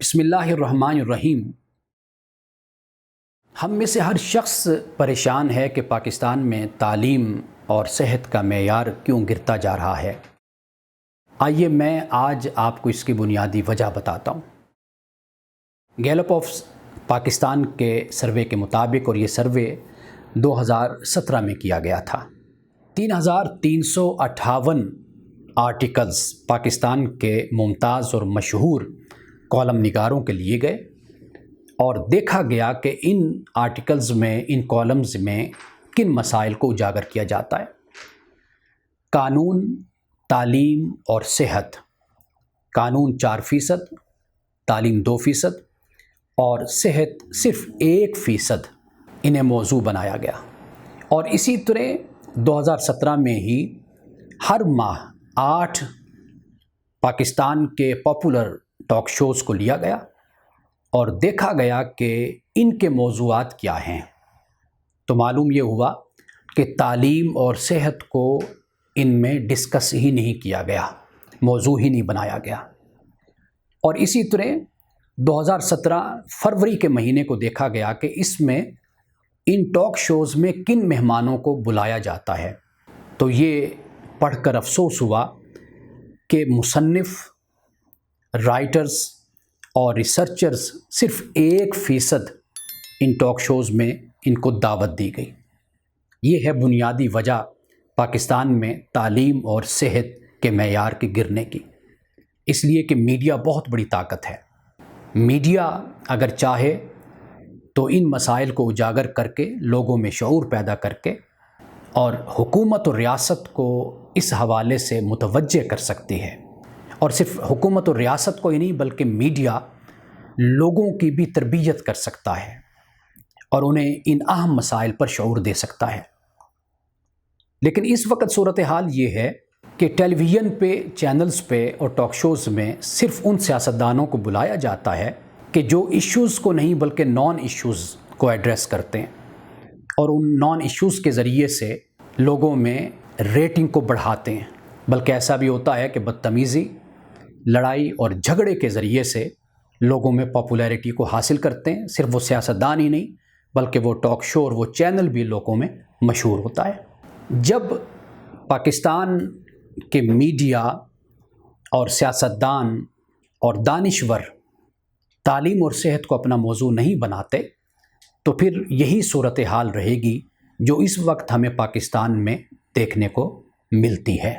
بسم اللہ الرحمن الرحیم۔ ہم میں سے ہر شخص پریشان ہے کہ پاکستان میں تعلیم اور صحت کا معیار کیوں گرتا جا رہا ہے۔ آئیے میں آج آپ کو اس کی بنیادی وجہ بتاتا ہوں۔ گیلپ آف پاکستان کے سروے کے مطابق، اور یہ سروے 2017 میں کیا گیا تھا، 3358 آرٹیکلز پاکستان کے ممتاز اور مشہور کالم نگاروں کے لیے گئے، اور دیکھا گیا کہ ان آرٹیکلز میں، ان کالمز میں کن مسائل کو اجاگر کیا جاتا ہے۔ قانون، تعلیم اور صحت۔ قانون 4%، تعلیم 2% اور صحت صرف 1% انہیں موضوع بنایا گیا۔ اور اسی طرح 2017 میں ہی ہر ماہ 8 پاکستان کے پاپولر ٹاک شوز کو لیا گیا اور دیکھا گیا کہ ان کے موضوعات کیا ہیں، تو معلوم یہ ہوا کہ تعلیم اور صحت کو ان میں ڈسکس ہی نہیں کیا گیا، موضوع ہی نہیں بنایا گیا۔ اور اسی طرح 2017 فروری کے مہینے کو دیکھا گیا کہ اس میں ان ٹاک شوز میں کن مہمانوں کو بلایا جاتا ہے، تو یہ پڑھ کر افسوس ہوا کہ مصنف، رائٹرز اور ریسرچرز صرف 1% ان ٹاک شوز میں ان کو دعوت دی گئی۔ یہ ہے بنیادی وجہ پاکستان میں تعلیم اور صحت کے معیار کے گرنے کی۔ اس لیے کہ میڈیا بہت بڑی طاقت ہے۔ میڈیا اگر چاہے تو ان مسائل کو اجاگر کر کے، لوگوں میں شعور پیدا کر کے، اور حکومت اور ریاست کو اس حوالے سے متوجہ کر سکتی ہے۔ اور صرف حکومت اور ریاست کو ہی نہیں بلکہ میڈیا لوگوں کی بھی تربیت کر سکتا ہے اور انہیں ان اہم مسائل پر شعور دے سکتا ہے۔ لیکن اس وقت صورتحال یہ ہے کہ ٹیلی ویژن پہ، چینلز پہ اور ٹاک شوز میں صرف ان سیاستدانوں کو بلایا جاتا ہے کہ جو ایشوز کو نہیں بلکہ نان ایشوز کو ایڈریس کرتے ہیں، اور ان نان ایشوز کے ذریعے سے لوگوں میں ریٹنگ کو بڑھاتے ہیں۔ بلکہ ایسا بھی ہوتا ہے کہ بدتمیزی، لڑائی اور جھگڑے کے ذریعے سے لوگوں میں پاپولیرٹی کو حاصل کرتے ہیں۔ صرف وہ سیاستدان ہی نہیں بلکہ وہ ٹاک شو اور وہ چینل بھی لوگوں میں مشہور ہوتا ہے۔ جب پاکستان کے میڈیا اور سیاستدان اور دانشور تعلیم اور صحت کو اپنا موضوع نہیں بناتے، تو پھر یہی صورتحال رہے گی جو اس وقت ہمیں پاکستان میں دیکھنے کو ملتی ہے۔